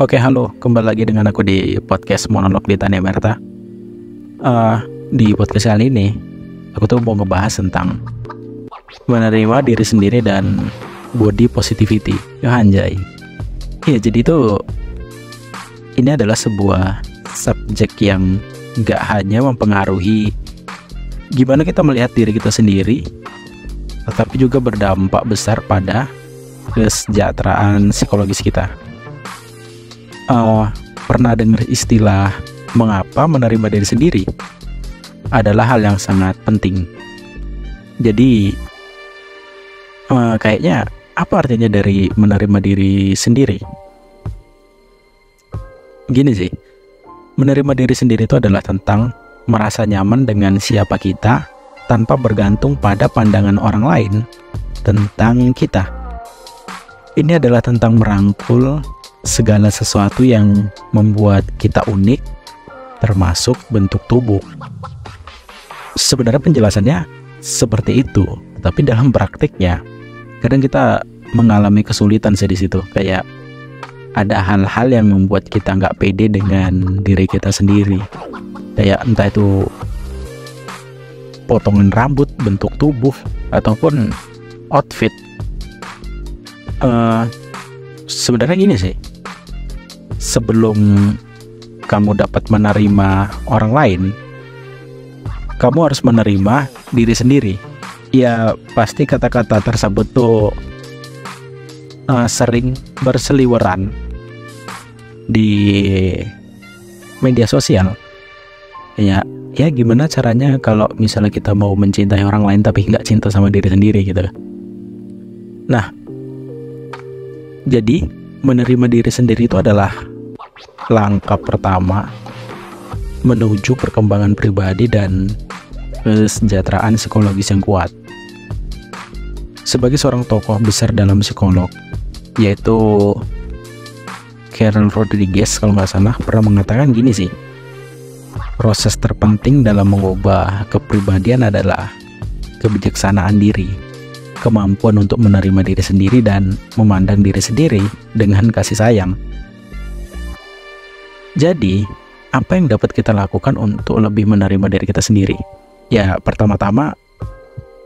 Oke, halo, kembali lagi dengan aku di podcast Monolog di Tania Merta. Di podcast kali ini, aku tuh mau ngebahas tentang menerima diri sendiri dan body positivity. Ya anjay. Ya, jadi tuh ini adalah sebuah subjek yang gak hanya mempengaruhi gimana kita melihat diri kita sendiri, tetapi juga berdampak besar pada kesejahteraan psikologis kita. Pernah dengar istilah mengapa menerima diri sendiri? Adalah hal yang sangat penting. Jadi kayaknya apa artinya dari menerima diri sendiri? Gini sih, menerima diri sendiri itu adalah tentang merasa nyaman dengan siapa kita tanpa bergantung pada pandangan orang lain tentang kita. Ini adalah tentang merangkul segala sesuatu yang membuat kita unik, termasuk bentuk tubuh. Sebenarnya penjelasannya seperti itu, tapi dalam praktiknya kadang kita mengalami kesulitan sih di situ. Kayak ada hal-hal yang membuat kita nggak pede dengan diri kita sendiri. Kayak entah itu potongan rambut, bentuk tubuh, ataupun outfit. Sebenarnya gini sih, sebelum kamu dapat menerima orang lain, kamu harus menerima diri sendiri. Ya pasti kata-kata tersebut tuh sering berseliweran di media sosial. Ya gimana caranya kalau misalnya kita mau mencintai orang lain tapi nggak cinta sama diri sendiri gitu. Nah, jadi menerima diri sendiri itu adalah langkah pertama menuju perkembangan pribadi dan kesejahteraan psikologis yang kuat. Sebagai seorang tokoh besar dalam psikolog, yaitu Carol Rodriguez kalau nggak salah, pernah mengatakan gini sih, proses terpenting dalam mengubah kepribadian adalah kebijaksanaan diri, kemampuan untuk menerima diri sendiri dan memandang diri sendiri dengan kasih sayang. Jadi, apa yang dapat kita lakukan untuk lebih menerima diri kita sendiri? Ya, pertama-tama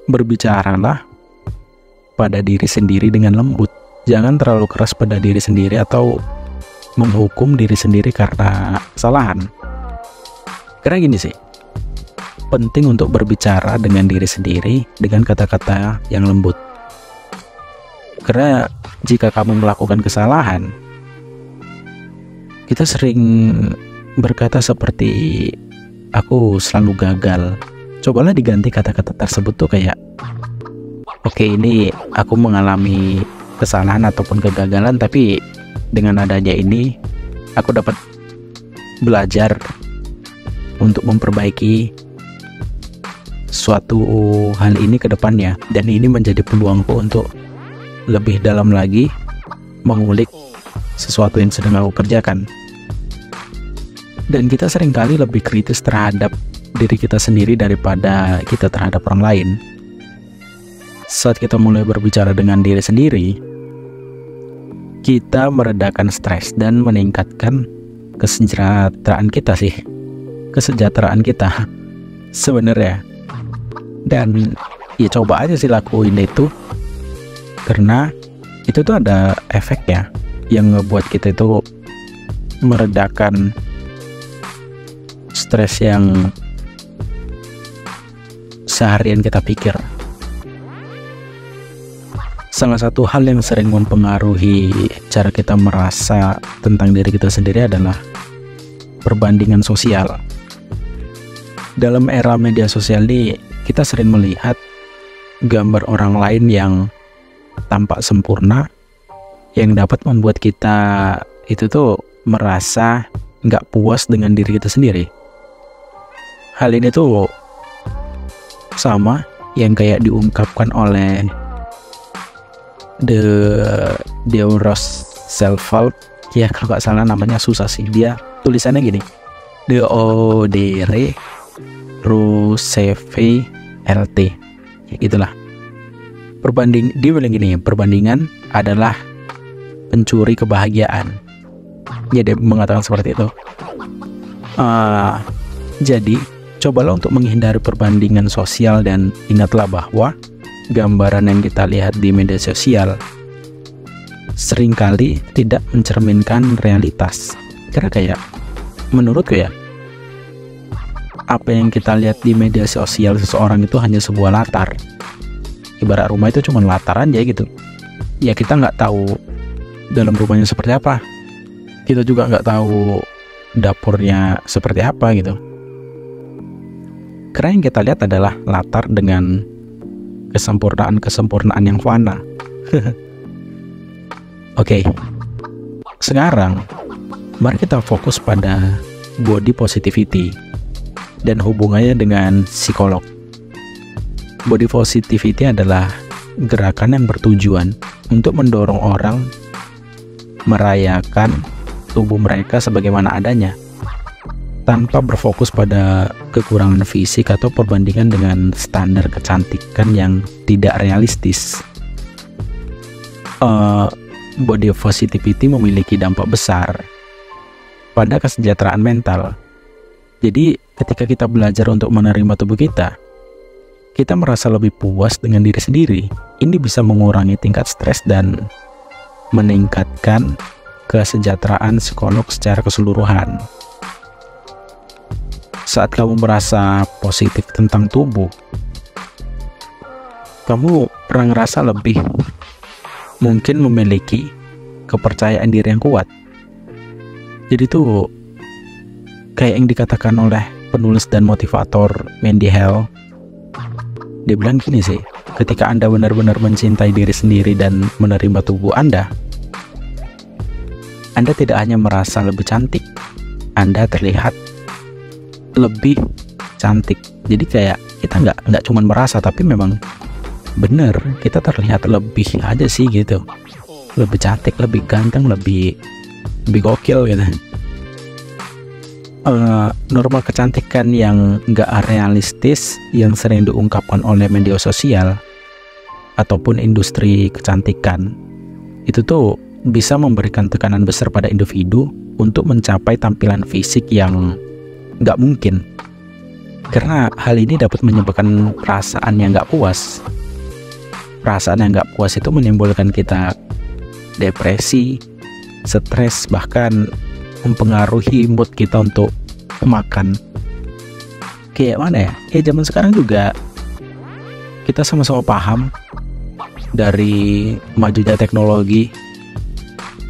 berbicaralah pada diri sendiri dengan lembut. Jangan terlalu keras pada diri sendiri atau menghukum diri sendiri karena kesalahan. Karena gini sih, penting untuk berbicara dengan diri sendiri dengan kata-kata yang lembut. Karena jika kamu melakukan kesalahan, kita sering berkata seperti aku selalu gagal. Cobalah diganti kata-kata tersebut tuh kayak, oke, ini aku mengalami kesalahan ataupun kegagalan, tapi dengan adanya ini aku dapat belajar untuk memperbaiki suatu hal ini ke depannya, dan ini menjadi peluangku untuk lebih dalam lagi mengulik sesuatu yang sedang aku kerjakan. Dan kita seringkali lebih kritis terhadap diri kita sendiri daripada kita terhadap orang lain. Saat kita mulai berbicara dengan diri sendiri, kita meredakan stres dan meningkatkan kesejahteraan kita sebenarnya. Dan ya coba aja sih lakuin itu, karena itu tuh ada efeknya yang ngebuat kita itu meredakan stres yang seharian kita pikir. Salah satu hal yang sering mempengaruhi cara kita merasa tentang diri kita sendiri adalah perbandingan sosial. Dalam era media sosial ini, kita sering melihat gambar orang lain yang tampak sempurna, yang dapat membuat kita itu tuh merasa nggak puas dengan diri kita sendiri. Hal ini tuh sama yang kayak diungkapkan oleh The Rose Self-Help, ya kalau nggak salah namanya, susah sih, dia tulisannya gini, The Odere Roosevelt, ya gitulah. Dia bilang gini, perbandingan adalah pencuri kebahagiaan. Ya, dia mengatakan seperti itu. Jadi cobalah untuk menghindari perbandingan sosial dan ingatlah bahwa gambaran yang kita lihat di media sosial seringkali tidak mencerminkan realitas. Karena kayak menurutku ya, apa yang kita lihat di media sosial seseorang itu hanya sebuah latar. Ibarat rumah itu cuma latar aja gitu. Ya, kita nggak tahu dalam rumahnya seperti apa. Kita juga nggak tahu dapurnya seperti apa gitu. Karena yang kita lihat adalah latar dengan kesempurnaan yang fana. Oke. Sekarang mari kita fokus pada body positivity dan hubungannya dengan psikolog. Body positivity adalah gerakan yang bertujuan untuk mendorong orang merayakan tubuh mereka sebagaimana adanya, tanpa berfokus pada kekurangan fisik atau perbandingan dengan standar kecantikan yang tidak realistis. Body positivity memiliki dampak besar pada kesejahteraan mental. Jadi ketika kita belajar untuk menerima tubuh kita merasa lebih puas dengan diri sendiri. Ini bisa mengurangi tingkat stres dan meningkatkan kesejahteraan psikolog secara keseluruhan. Saat kamu merasa positif tentang tubuh, kamu pernah ngerasa lebih mungkin memiliki kepercayaan diri yang kuat. Jadi tuh kayak yang dikatakan oleh penulis dan motivator Mandy Hale. Dia bilang gini sih, ketika Anda benar-benar mencintai diri sendiri dan menerima tubuh Anda tidak hanya merasa lebih cantik, Anda terlihat lebih cantik. Jadi kayak kita nggak cuma merasa, tapi memang bener kita terlihat lebih aja sih gitu, lebih cantik, lebih ganteng, lebih gokil gitu. Norma kecantikan yang nggak realistis yang sering diungkapkan oleh media sosial ataupun industri kecantikan itu tuh bisa memberikan tekanan besar pada individu untuk mencapai tampilan fisik yang nggak mungkin, karena hal ini dapat menyebabkan perasaan yang nggak puas. Perasaan yang nggak puas itu menimbulkan kita depresi, stres, bahkan mempengaruhi mood kita untuk makan. Kayak mana ya? Ya zaman sekarang juga kita sama-sama paham dari majunya teknologi.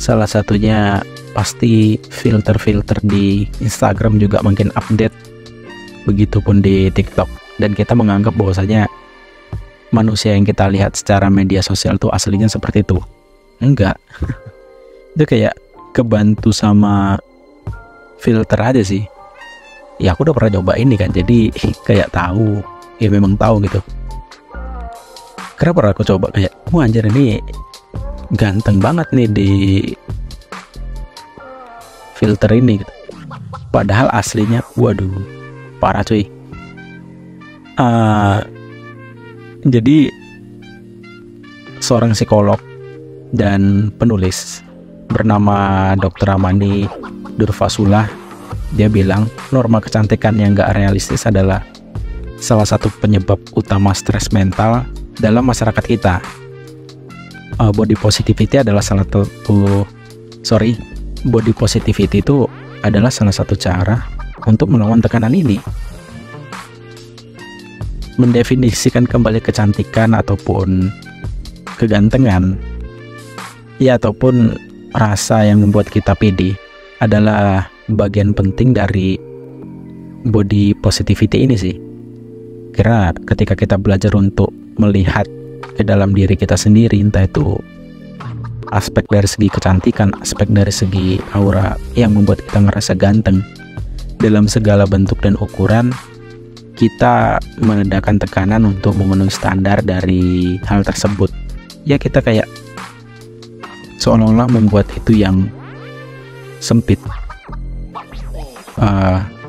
Salah satunya pasti filter-filter di Instagram juga makin update. Begitupun di TikTok. Dan kita menganggap bahwasanya manusia yang kita lihat secara media sosial tuh aslinya seperti itu. Enggak. Itu kayak kebantu sama filter aja sih. Ya aku udah pernah coba ini kan, jadi kayak tahu, ya memang tahu gitu. Karena pernah aku coba kayak, wah anjir ini ganteng banget nih di filter ini gitu. Padahal aslinya, waduh, parah cuy. Jadi seorang psikolog dan penulis bernama Dr. Amani Durvasula, dia bilang norma kecantikan yang gak realistis adalah salah satu penyebab utama stres mental dalam masyarakat kita. Body positivity adalah body positivity itu adalah salah satu cara untuk melawan tekanan ini. Mendefinisikan kembali kecantikan ataupun kegantengan, ya ataupun rasa yang membuat kita pede adalah bagian penting dari body positivity ini sih. Karena ketika kita belajar untuk melihat ke dalam diri kita sendiri, entah itu aspek dari segi kecantikan, aspek dari segi aura yang membuat kita ngerasa ganteng dalam segala bentuk dan ukuran, kita meredakan tekanan untuk memenuhi standar dari hal tersebut. Ya kita kayak seolah-olah membuat itu yang sempit.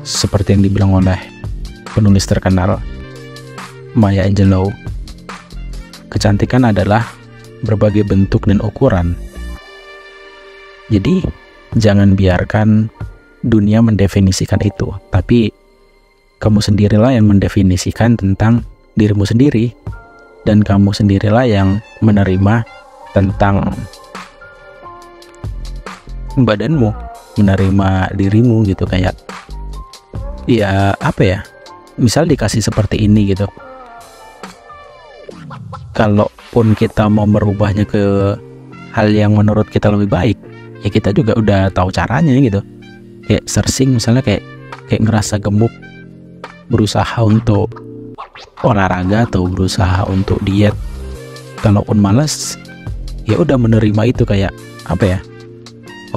Seperti yang dibilang oleh penulis terkenal Maya Angelou, kecantikan adalah berbagai bentuk dan ukuran. Jadi Jangan biarkan dunia mendefinisikan itu, tapi kamu sendirilah yang mendefinisikan tentang dirimu sendiri, dan kamu sendirilah yang menerima tentang badanmu, menerima dirimu gitu. Kayak ya apa ya, misal dikasih seperti ini gitu, kalaupun kita mau merubahnya ke hal yang menurut kita lebih baik, ya kita juga udah tahu caranya gitu. Kayak searching misalnya, kayak ngerasa gemuk, berusaha untuk olahraga atau berusaha untuk diet. Kalaupun malas, ya udah menerima itu. Kayak apa ya,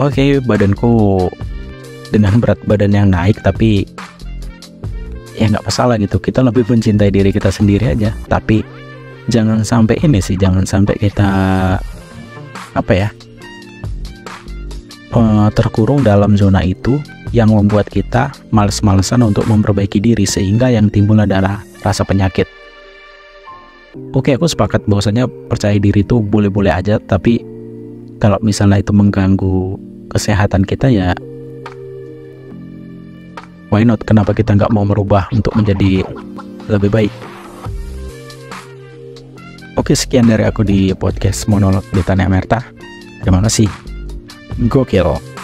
oke, badanku dengan berat badan yang naik, tapi ya nggak masalah gitu. Kita lebih mencintai diri kita sendiri aja. Tapi jangan sampai ini sih, jangan sampai kita apa ya, terkurung dalam zona itu yang membuat kita males-malesan untuk memperbaiki diri, sehingga yang timbul adalah rasa penyakit. Oke, aku sepakat bahwasanya percaya diri itu boleh-boleh aja, tapi kalau misalnya itu mengganggu kesehatan kita, ya why not? Kenapa kita nggak mau merubah untuk menjadi lebih baik? Oke, sekian dari aku di podcast Monolog di Tanah Merta. Terima kasih. Gokil.